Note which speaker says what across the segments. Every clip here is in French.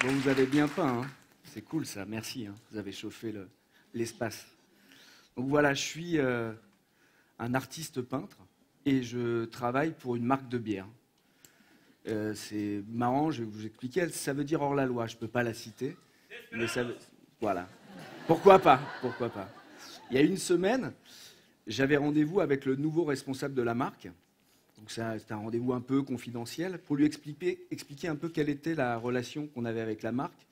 Speaker 1: Bon, vous avez bien peint, hein. C'est cool ça, merci, hein. Vous avez chauffé l'espace. Donc voilà, je suis un artiste peintre et je travaille pour une marque de bière. C'est marrant, je vais vous expliquer, ça veut dire hors la loi, je ne peux pas la citer, mais ça veut... Voilà. Pourquoi pas? Pourquoi pas? Il y a une semaine, j'avais rendez-vous avec le nouveau responsable de la marque. Donc c'était un rendez-vous un peu confidentiel pour lui expliquer un peu quelle était la relation qu'on avait avec la marque,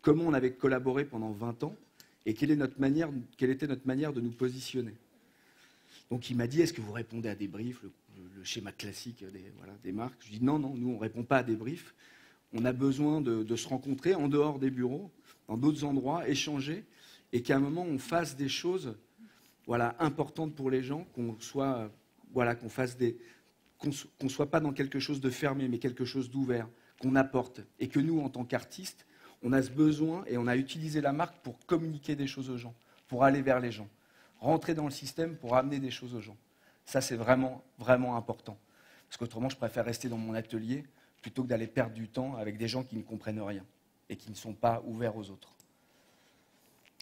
Speaker 1: comment on avait collaboré pendant 20 ans et quelle était notre manière de nous positionner. Donc il m'a dit, est-ce que vous répondez à des briefs, le schéma classique des marques? Je dis non, nous on ne répond pas à des briefs. On a besoin de se rencontrer en dehors des bureaux, dans d'autres endroits, échanger, et qu'à un moment on fasse des choses importantes pour les gens, qu'on soit pas dans quelque chose de fermé, mais quelque chose d'ouvert, qu'on apporte. Et que nous, en tant qu'artistes, on a ce besoin et on a utilisé la marque pour communiquer des choses aux gens, pour aller vers les gens, rentrer dans le système pour amener des choses aux gens. Ça, c'est vraiment, vraiment important. Parce qu'autrement, je préfère rester dans mon atelier plutôt que d'aller perdre du temps avec des gens qui ne comprennent rien et qui ne sont pas ouverts aux autres.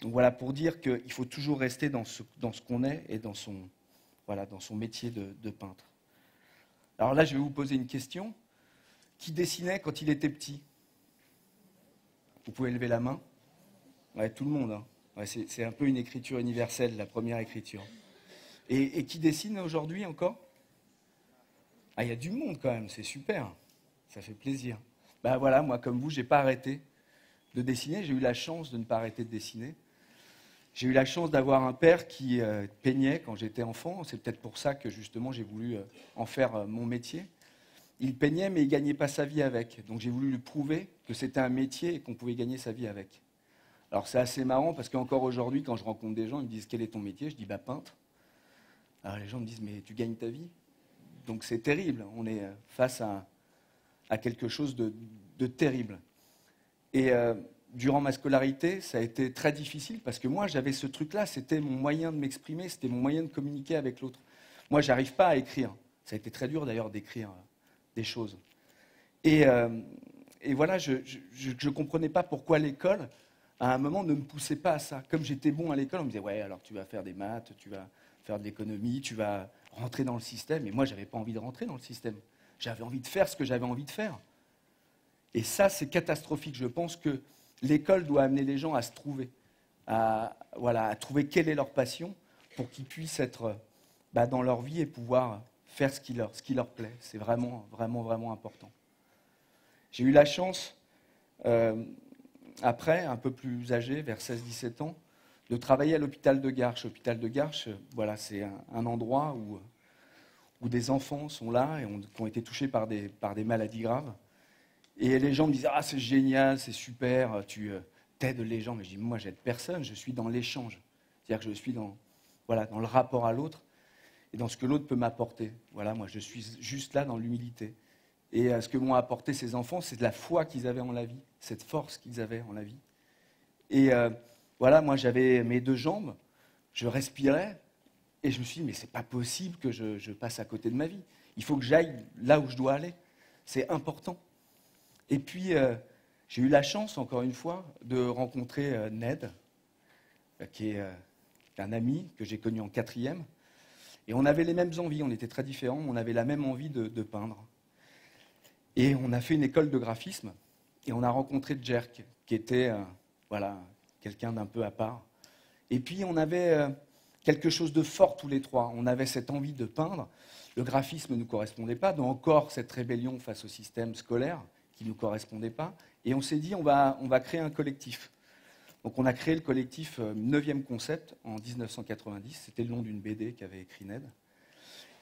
Speaker 1: Donc voilà, pour dire qu'il faut toujours rester dans ce qu'on est et dans son métier de peintre. Alors là, je vais vous poser une question. Qui dessinait quand il était petit? Vous pouvez lever la main? Ouais, tout le monde. Hein. Ouais, c'est un peu une écriture universelle, la première écriture. Et qui dessine aujourd'hui encore? Ah, il y a du monde quand même, c'est super. Ça fait plaisir. Ben voilà, moi comme vous, je n'ai pas arrêté de dessiner. J'ai eu la chance de ne pas arrêter de dessiner. J'ai eu la chance d'avoir un père qui peignait quand j'étais enfant. C'est peut-être pour ça que justement j'ai voulu en faire mon métier. Il peignait, mais il ne gagnait pas sa vie avec. Donc j'ai voulu lui prouver que c'était un métier et qu'on pouvait gagner sa vie avec. Alors c'est assez marrant parce qu'encore aujourd'hui, quand je rencontre des gens, ils me disent « Quel est ton métier ?» Je dis « Peintre ». Alors les gens me disent « Mais tu gagnes ta vie ?» Donc c'est terrible. On est face à quelque chose de terrible. Et durant ma scolarité, ça a été très difficile parce que moi, j'avais ce truc-là, c'était mon moyen de m'exprimer, c'était mon moyen de communiquer avec l'autre. Moi, je n'arrive pas à écrire. Ça a été très dur d'ailleurs d'écrire des choses. Et voilà, je ne comprenais pas pourquoi l'école, à un moment, ne me poussait pas à ça. Comme j'étais bon à l'école, on me disait « Ouais, alors tu vas faire des maths, tu vas faire de l'économie, tu vas rentrer dans le système. » Et moi, je n'avais pas envie de rentrer dans le système. J'avais envie de faire ce que j'avais envie de faire. Et ça, c'est catastrophique. Je pense que l'école doit amener les gens à se trouver, à trouver quelle est leur passion pour qu'ils puissent être dans leur vie et pouvoir faire ce qui leur plaît. C'est vraiment, vraiment, vraiment important. J'ai eu la chance, après, un peu plus âgé, vers 16-17 ans, de travailler à l'hôpital de Garches. L'hôpital de Garches, c'est un endroit où des enfants sont là et qui ont été touchés par des maladies graves. Et les gens me disent « Ah, c'est génial, c'est super, tu t'aides les gens. » Mais je dis « Moi, j'aide personne, je suis dans l'échange. » C'est-à-dire que je suis dans le rapport à l'autre et dans ce que l'autre peut m'apporter. Voilà, moi, je suis juste là dans l'humilité. Et ce que m'ont apporté ces enfants, c'est de la foi qu'ils avaient en la vie, cette force qu'ils avaient en la vie. Et moi, j'avais mes deux jambes, je respirais, et je me suis dit « Mais c'est pas possible que je passe à côté de ma vie. Il faut que j'aille là où je dois aller. C'est important. » Et puis, j'ai eu la chance, encore une fois, de rencontrer Ned, qui est un ami que j'ai connu en 4e. Et on avait les mêmes envies, on était très différents, on avait la même envie de peindre. Et on a fait une école de graphisme, et on a rencontré Jerk, qui était quelqu'un d'un peu à part. Et puis, on avait quelque chose de fort tous les trois. On avait cette envie de peindre. Le graphisme ne nous correspondait pas, donc encore cette rébellion face au système scolaire qui ne nous correspondait pas. Et on s'est dit, on va créer un collectif. Donc on a créé le collectif 9e Concept en 1990. C'était le nom d'une BD qu'avait écrit Ned.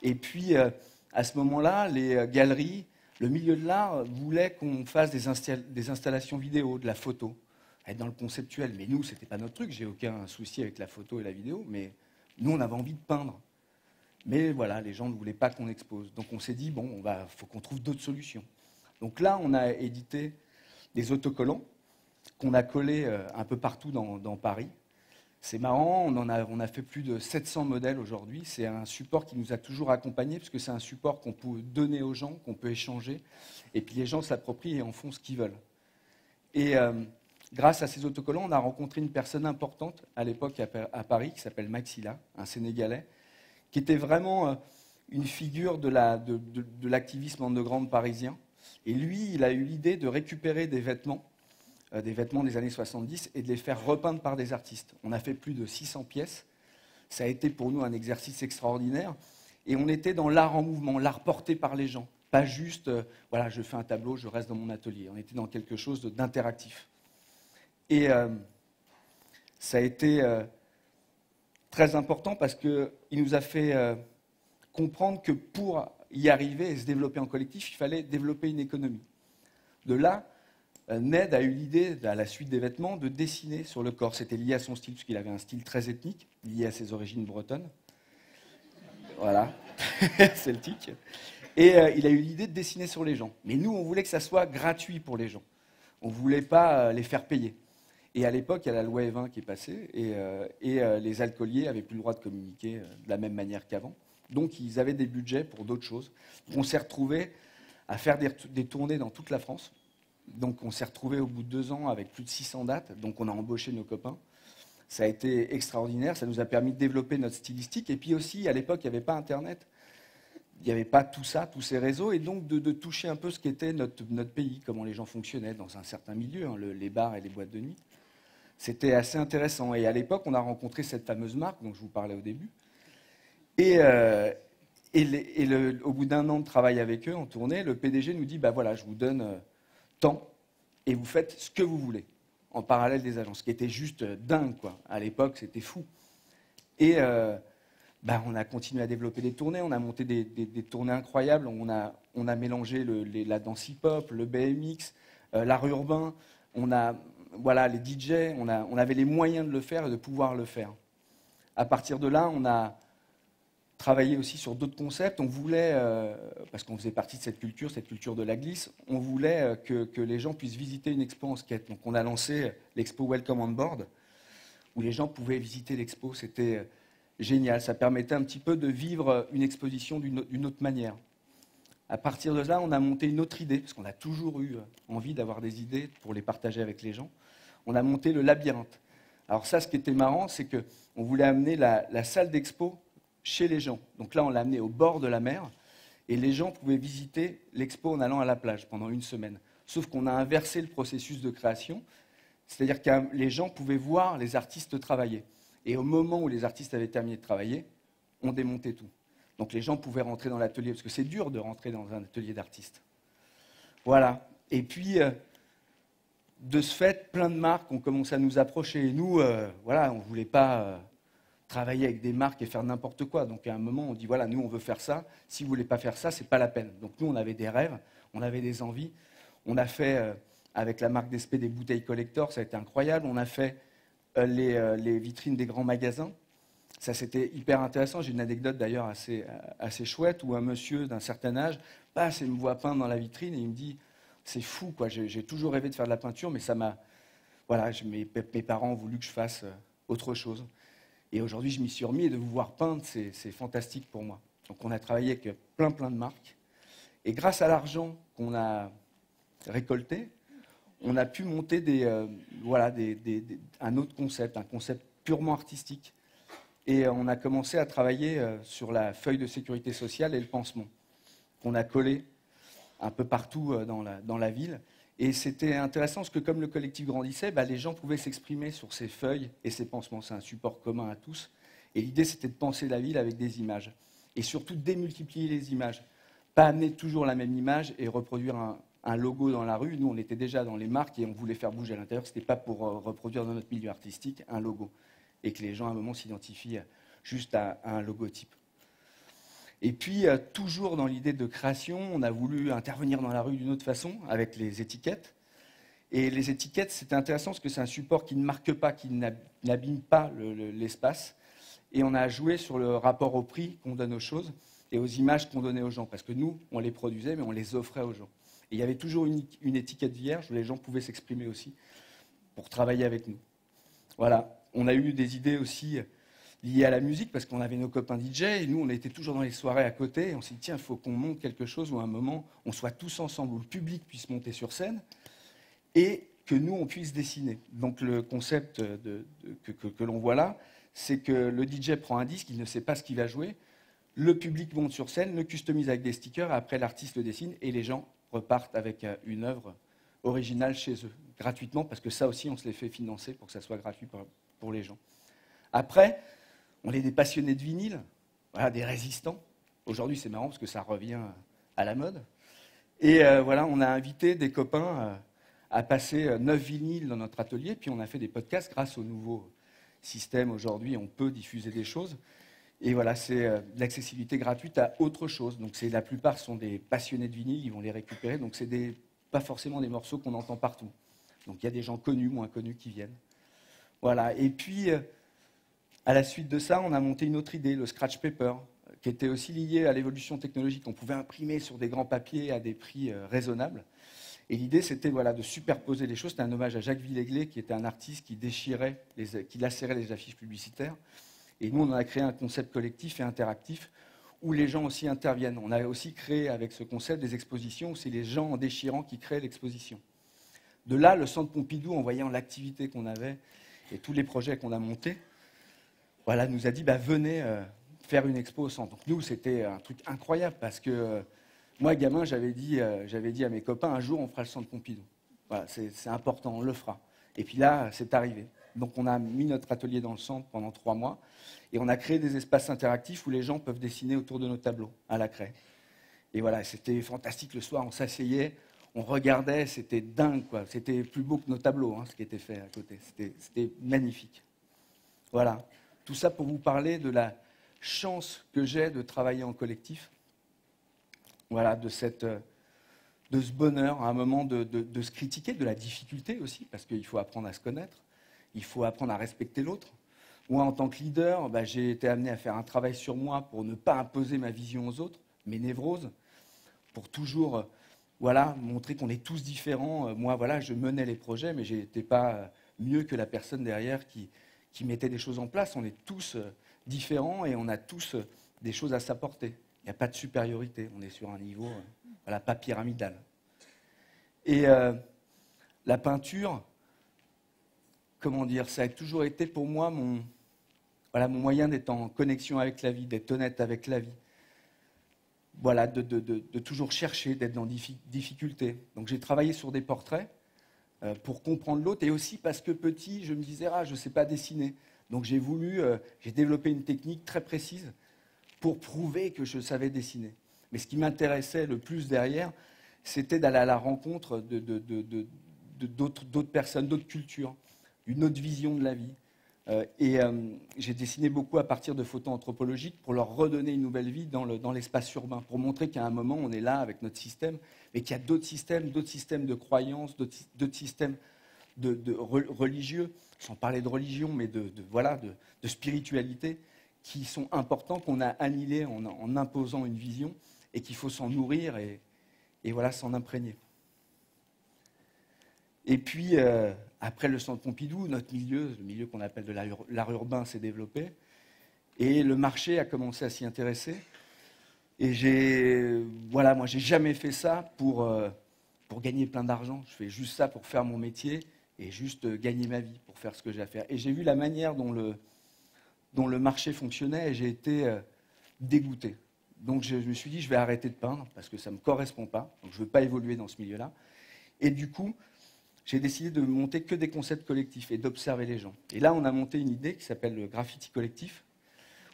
Speaker 1: Et puis, à ce moment-là, les galeries, le milieu de l'art voulait qu'on fasse des installations vidéo, de la photo, être dans le conceptuel. Mais nous, ce n'était pas notre truc. J'ai aucun souci avec la photo et la vidéo, mais nous, on avait envie de peindre. Mais voilà, les gens ne voulaient pas qu'on expose. Donc on s'est dit, bon, faut qu'on trouve d'autres solutions. Donc là, on a édité des autocollants qu'on a collés un peu partout dans Paris. C'est marrant, on a fait plus de 700 modèles aujourd'hui. C'est un support qui nous a toujours accompagnés, parce que c'est un support qu'on peut donner aux gens, qu'on peut échanger, et puis les gens s'approprient et en font ce qu'ils veulent. Et grâce à ces autocollants, on a rencontré une personne importante à l'époque à Paris, qui s'appelle Maxila, un Sénégalais, qui était vraiment une figure de l'activisme underground parisien. Et lui, il a eu l'idée de récupérer des vêtements des années 70 et de les faire repeindre par des artistes. On a fait plus de 600 pièces. Ça a été pour nous un exercice extraordinaire. Et on était dans l'art en mouvement, l'art porté par les gens. Pas juste, voilà, je fais un tableau, je reste dans mon atelier. On était dans quelque chose d'interactif. Et ça a été très important parce qu'il nous a fait comprendre que pour y arriver et se développer en collectif, il fallait développer une économie. De là, Ned a eu l'idée, à la suite des vêtements, de dessiner sur le corps. C'était lié à son style, puisqu'il avait un style très ethnique, lié à ses origines bretonnes. Voilà, celtique. Et il a eu l'idée de dessiner sur les gens. Mais nous, on voulait que ça soit gratuit pour les gens. On ne voulait pas les faire payer. Et à l'époque, il y a la loi Evin qui est passée, et les alcooliers n'avaient plus le droit de communiquer de la même manière qu'avant. Donc, ils avaient des budgets pour d'autres choses. On s'est retrouvés à faire des tournées dans toute la France. Donc, on s'est retrouvés au bout de 2 ans avec plus de 600 dates. Donc, on a embauché nos copains. Ça a été extraordinaire. Ça nous a permis de développer notre stylistique. Et puis aussi, à l'époque, il n'y avait pas Internet. Il n'y avait pas tout ça, tous ces réseaux. Et donc, de toucher un peu ce qu'était notre pays, comment les gens fonctionnaient dans un certain milieu, hein, les bars et les boîtes de nuit. C'était assez intéressant. Et à l'époque, on a rencontré cette fameuse marque dont je vous parlais au début. Et au bout d'1 an de travail avec eux en tournée, le PDG nous dit, bah voilà, je vous donne tant et vous faites ce que vous voulez en parallèle des agences, ce qui était juste dingue, quoi. À l'époque, c'était fou. Et on a continué à développer des tournées, on a monté des tournées incroyables, on a mélangé la danse hip-hop, le BMX, l'art urbain, voilà, les DJ, on avait les moyens de le faire et de pouvoir le faire. À partir de là, on a travaillé aussi sur d'autres concepts. On voulait, parce qu'on faisait partie de cette culture de la glisse, on voulait que les gens puissent visiter une expo en skate. Donc on a lancé l'expo Welcome on Board, où les gens pouvaient visiter l'expo. C'était génial. Ça permettait un petit peu de vivre une exposition d'une autre manière. À partir de là, on a monté une autre idée, parce qu'on a toujours eu envie d'avoir des idées pour les partager avec les gens. On a monté le labyrinthe. Alors ça, ce qui était marrant, c'est qu'on voulait amener la salle d'expo chez les gens. Donc là, on l'a amené au bord de la mer, et les gens pouvaient visiter l'expo en allant à la plage pendant 1 semaine. Sauf qu'on a inversé le processus de création, c'est-à-dire que les gens pouvaient voir les artistes travailler. Et au moment où les artistes avaient terminé de travailler, on démontait tout. Donc les gens pouvaient rentrer dans l'atelier, parce que c'est dur de rentrer dans un atelier d'artiste. Voilà. Et puis, de ce fait, plein de marques ont commencé à nous approcher. Et nous, voilà, on ne voulait pas travailler avec des marques et faire n'importe quoi. Donc à un moment, on dit, voilà, nous, on veut faire ça. Si vous ne voulez pas faire ça, ce n'est pas la peine. Donc nous, on avait des rêves, on avait des envies. On a fait, avec la marque d'Espé, des bouteilles collector, ça a été incroyable. On a fait les vitrines des grands magasins. Ça, c'était hyper intéressant. J'ai une anecdote d'ailleurs assez chouette où un monsieur d'un certain âge passe et me voit peindre dans la vitrine et il me dit, c'est fou, quoi. J'ai toujours rêvé de faire de la peinture, mais ça m'a... Voilà, mes parents ont voulu que je fasse autre chose. Et aujourd'hui, je m'y suis remis et de vous voir peindre, c'est fantastique pour moi. Donc on a travaillé avec plein de marques. Et grâce à l'argent qu'on a récolté, on a pu monter un autre concept, un concept purement artistique. Et on a commencé à travailler sur la feuille de sécurité sociale et le pansement, qu'on a collé un peu partout dans la ville. Et c'était intéressant parce que comme le collectif grandissait, les gens pouvaient s'exprimer sur ces feuilles et ces pansements. C'est un support commun à tous. Et l'idée, c'était de penser la ville avec des images. Et surtout, démultiplier les images. Pas amener toujours la même image et reproduire un logo dans la rue. Nous, on était déjà dans les marques et on voulait faire bouger à l'intérieur. Ce n'était pas pour reproduire dans notre milieu artistique un logo. Et que les gens, à un moment, s'identifient juste à un logotype. Et puis, toujours dans l'idée de création, on a voulu intervenir dans la rue d'une autre façon, avec les étiquettes. Et les étiquettes, c'est intéressant parce que c'est un support qui ne marque pas, qui n'abîme pas l'espace. Et on a joué sur le rapport au prix qu'on donne aux choses et aux images qu'on donnait aux gens. Parce que nous, on les produisait, mais on les offrait aux gens. Et il y avait toujours une étiquette vierge où les gens pouvaient s'exprimer aussi pour travailler avec nous. Voilà. On a eu des idées aussi liées à la musique, parce qu'on avait nos copains DJ, et nous, on était toujours dans les soirées à côté, et on s'est dit, tiens, il faut qu'on monte quelque chose où à un moment, on soit tous ensemble, où le public puisse monter sur scène, et que nous, on puisse dessiner. Donc le concept que l'on voit là, c'est que le DJ prend un disque, il ne sait pas ce qu'il va jouer, le public monte sur scène, le customise avec des stickers, après l'artiste le dessine, et les gens repartent avec une œuvre originale chez eux, gratuitement, parce que ça aussi, on se les fait financer pour que ça soit gratuit pour les gens. Après, on est des passionnés de vinyle, voilà, des résistants. Aujourd'hui, c'est marrant parce que ça revient à la mode. Et voilà, on a invité des copains à passer 9 vinyles dans notre atelier, puis on a fait des podcasts grâce au nouveau système. Aujourd'hui, on peut diffuser des choses. Et voilà, c'est de l'accessibilité gratuite à autre chose. Donc la plupart sont des passionnés de vinyle, ils vont les récupérer. Donc c'est pas forcément des morceaux qu'on entend partout. Donc il y a des gens connus, moins connus qui viennent. Voilà. Et puis, à la suite de ça, on a monté une autre idée, le scratch paper, qui était aussi lié à l'évolution technologique. On pouvait imprimer sur des grands papiers à des prix raisonnables. Et l'idée, c'était voilà, de superposer les choses. C'était un hommage à Jacques Villéglet, qui était un artiste qui qui lacérait les affiches publicitaires. Et nous, on a créé un concept collectif et interactif où les gens aussi interviennent. On a aussi créé avec ce concept des expositions où c'est les gens en déchirant qui créent l'exposition. De là, le Centre Pompidou, en voyant l'activité qu'on avait et tous les projets qu'on a montés, voilà, nous a dit venez faire une expo au centre. Donc nous, c'était un truc incroyable parce que moi, gamin, j'avais dit à mes copains, un jour, on fera le Centre Pompidou. Voilà, c'est important, on le fera. Et puis là, c'est arrivé. Donc on a mis notre atelier dans le centre pendant 3 mois et on a créé des espaces interactifs où les gens peuvent dessiner autour de nos tableaux à la craie. Et voilà, c'était fantastique. Le soir, on s'asseyait, on regardait, c'était dingue, quoi. C'était plus beau que nos tableaux, ce qui était fait à côté. C'était magnifique. Voilà. Tout ça pour vous parler de la chance que j'ai de travailler en collectif. Voilà, de ce bonheur, à un moment de se critiquer, de la difficulté aussi, parce qu'il faut apprendre à se connaître. Il faut apprendre à respecter l'autre. Moi, en tant que leader, j'ai été amené à faire un travail sur moi pour ne pas imposer ma vision aux autres, mes névroses, pour toujours montrer qu'on est tous différents. Moi, je menais les projets, mais je n'étais pas mieux que la personne derrière qui mettait des choses en place. On est tous différents et on a tous des choses à s'apporter. Il n'y a pas de supériorité. On est sur un niveau pas pyramidal. Et la peinture, comment dire, ça a toujours été pour moi mon moyen d'être en connexion avec la vie, d'être honnête avec la vie. Voilà, de toujours chercher, d'être dans difficulté. Donc j'ai travaillé sur des portraits pour comprendre l'autre et aussi parce que petit, je me disais, je ne sais pas dessiner. Donc j'ai développé une technique très précise pour prouver que je savais dessiner. Mais ce qui m'intéressait le plus derrière, c'était d'aller à la rencontre d'autres personnes, d'autres cultures, une autre vision de la vie. J'ai dessiné beaucoup à partir de photos anthropologiques pour leur redonner une nouvelle vie dans l'espace urbain, pour montrer qu'à un moment, on est là avec notre système, mais qu'il y a d'autres systèmes de croyances, d'autres systèmes religieux, sans parler de religion, mais de spiritualité, qui sont importants, qu'on a annihilés en imposant une vision, et qu'il faut s'en nourrir et s'en imprégner. Et puis, après le Centre Pompidou, notre milieu, le milieu qu'on appelle de l'art urbain, s'est développé. Et le marché a commencé à s'y intéresser. Et moi, j'ai jamais fait ça pour gagner plein d'argent. Je fais juste ça pour faire mon métier et juste gagner ma vie, pour faire ce que j'ai à faire. Et j'ai vu la manière dont le marché fonctionnait et j'ai été dégoûté. Donc, je me suis dit, je vais arrêter de peindre parce que ça ne me correspond pas. Donc, je ne veux pas évoluer dans ce milieu-là. Et du coup, j'ai décidé de monter que des concepts collectifs et d'observer les gens. Et là, on a monté une idée qui s'appelle le graffiti collectif,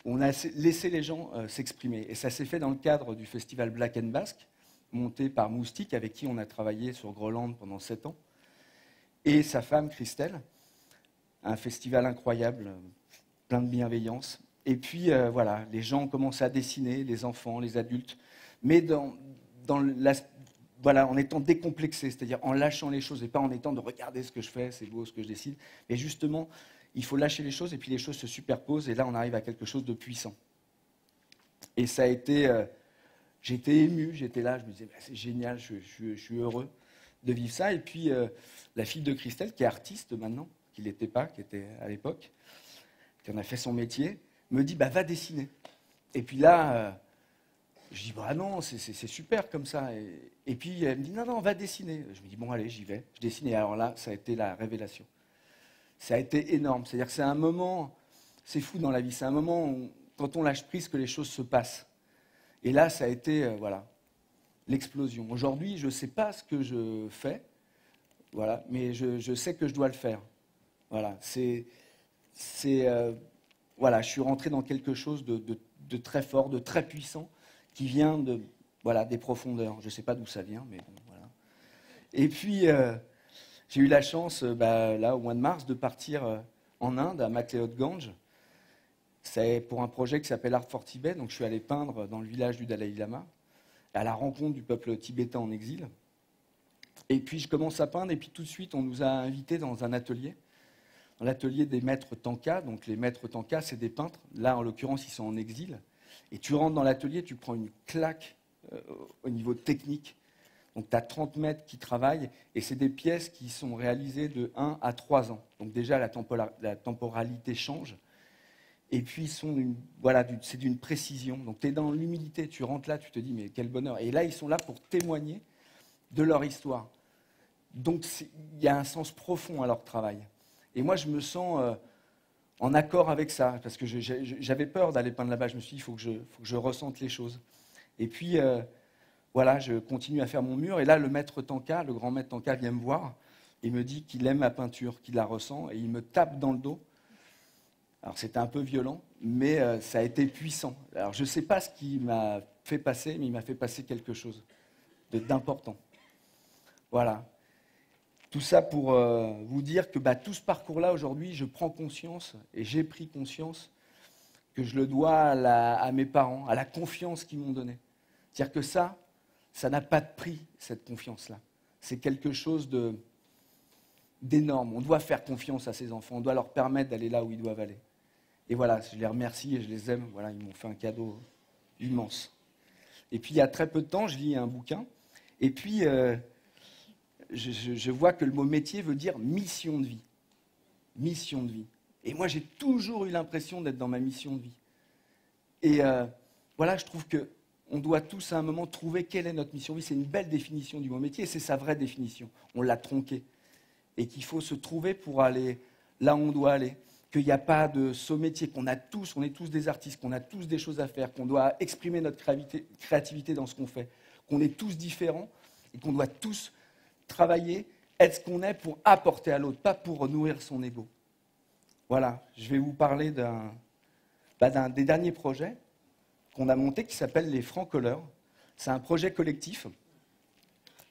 Speaker 1: où on a laissé les gens s'exprimer. Et ça s'est fait dans le cadre du festival Black and Basque, monté par Moustique, avec qui on a travaillé sur Groland pendant 7 ans, et sa femme, Christelle. Un festival incroyable, plein de bienveillance. Et puis, les gens ont commencé à dessiner, les enfants, les adultes, mais en étant décomplexé, c'est-à-dire en lâchant les choses et pas en étant de regarder ce que je fais, c'est beau ce que je décide. Mais justement, il faut lâcher les choses et puis les choses se superposent et là on arrive à quelque chose de puissant. Et ça a été, j'étais ému, j'étais là, je me disais c'est génial, je suis heureux de vivre ça. Et puis la fille de Christelle, qui est artiste maintenant, qui ne l'était pas, qui était à l'époque, qui en a fait son métier, me dit va dessiner. Et puis là, je dis non, c'est super comme ça. Et puis elle me dit, non, non, on va dessiner. Je me dis, bon, allez, j'y vais. Je dessine, et alors là, ça a été la révélation. Ça a été énorme. C'est-à-dire que c'est un moment, c'est fou dans la vie, c'est un moment où, quand on lâche prise, que les choses se passent. Et là, ça a été, voilà, l'explosion. Aujourd'hui, je ne sais pas ce que je fais, voilà, mais je sais que je dois le faire. Voilà, voilà, je suis rentré dans quelque chose de très fort, de très puissant, qui vient voilà, des profondeurs. Je ne sais pas d'où ça vient, mais bon, voilà. Et puis, j'ai eu la chance, là, au mois de mars, de partir en Inde, à McLeod-Ganj. C'est pour un projet qui s'appelle Art for Tibet. Donc, je suis allé peindre dans le village du Dalai Lama, à la rencontre du peuple tibétain en exil. Et puis, je commence à peindre, et puis tout de suite, on nous a invités dans un atelier, dans l'atelier des maîtres Tanka. Donc, les maîtres Tanka, c'est des peintres. Là, en l'occurrence, ils sont en exil. Et tu rentres dans l'atelier, tu prends une claque au niveau technique. Donc, tu as 30 maîtres qui travaillent, et c'est des pièces qui sont réalisées de 1 à 3 ans. Donc, déjà, la temporalité change. Et puis, voilà, c'est d'une précision. Donc, tu es dans l'humilité, tu rentres là, tu te dis, mais quel bonheur. Et là, ils sont là pour témoigner de leur histoire. Donc, il y a un sens profond à leur travail. Et moi, je me sens en accord avec ça, parce que j'avais peur d'aller peindre là-bas. Je me suis dit, il faut que je ressente les choses. Et puis, voilà, je continue à faire mon mur. Et là, le maître Tanka, le grand maître Tanka, vient me voir et me dit qu'il aime ma peinture, qu'il la ressent, et il me tape dans le dos. Alors, c'était un peu violent, mais ça a été puissant. Alors, je ne sais pas ce qui m'a fait passer, mais il m'a fait passer quelque chose d'important. Voilà. Tout ça pour vous dire que tout ce parcours-là, aujourd'hui, je prends conscience, et j'ai pris conscience, que je le dois à mes parents, à la confiance qu'ils m'ont donnée. C'est-à-dire que ça n'a pas de prix, cette confiance-là. C'est quelque chose d'énorme. On doit faire confiance à ces enfants, on doit leur permettre d'aller là où ils doivent aller. Et voilà, je les remercie et je les aime. Voilà, ils m'ont fait un cadeau immense. Et puis, il y a très peu de temps, je lis un bouquin, et puis je vois que le mot métier veut dire mission de vie. Mission de vie. Et moi, j'ai toujours eu l'impression d'être dans ma mission de vie. Et voilà, je trouve qu'on doit tous à un moment trouver quelle est notre mission de vie. C'est une belle définition du mot métier, et c'est sa vraie définition. On l'a tronquée. Et qu'il faut se trouver pour aller là où on doit aller. Qu'il n'y a pas de saut-métier, on est tous des artistes, qu'on a tous des choses à faire, qu'on doit exprimer notre créativité dans ce qu'on fait, qu'on est tous différents et qu'on doit tous travailler, être ce qu'on est pour apporter à l'autre, pas pour nourrir son ego. Voilà, je vais vous parler d'un des derniers projets qu'on a monté qui s'appelle les Francoleurs. C'est un projet collectif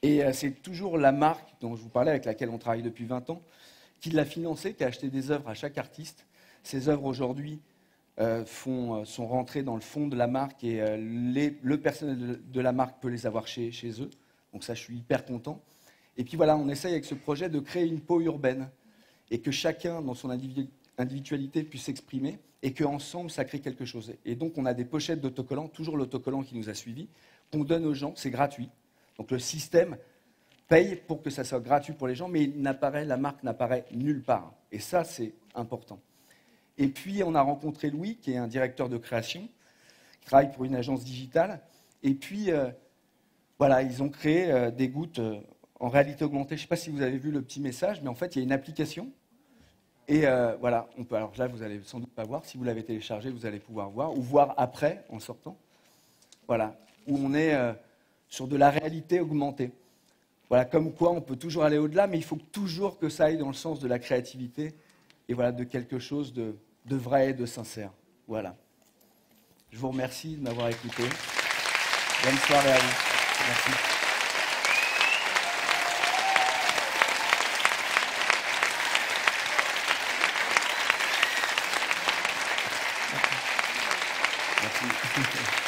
Speaker 1: et c'est toujours la marque dont je vous parlais, avec laquelle on travaille depuis 20 ans, qui l'a financé, qui a acheté des œuvres à chaque artiste. Ces œuvres, aujourd'hui, sont rentrées dans le fond de la marque et le personnel de la marque peut les avoir chez eux. Donc ça, je suis hyper content. Et puis voilà, on essaye avec ce projet de créer une peau urbaine et que chacun, dans son individualité, puisse s'exprimer et qu'ensemble, ça crée quelque chose. Et donc, on a des pochettes d'autocollants, toujours l'autocollant qui nous a suivis, qu'on donne aux gens, c'est gratuit. Donc le système paye pour que ça soit gratuit pour les gens, mais la marque n'apparaît nulle part. Et ça, c'est important. Et puis, on a rencontré Louis, qui est un directeur de création, qui travaille pour une agence digitale. Et puis, voilà, ils ont créé des gouttes en réalité augmentée. Je ne sais pas si vous avez vu le petit message, mais en fait, il y a une application. Et voilà, alors là, vous n'allez sans doute pas voir. Si vous l'avez téléchargé, vous allez pouvoir voir, ou voir après, en sortant. Voilà, où on est sur de la réalité augmentée. Voilà, comme quoi on peut toujours aller au-delà, mais il faut toujours que ça aille dans le sens de la créativité et voilà, de quelque chose de vrai et de sincère. Voilà. Je vous remercie de m'avoir écouté. Bonne soirée à vous. Merci. Merci.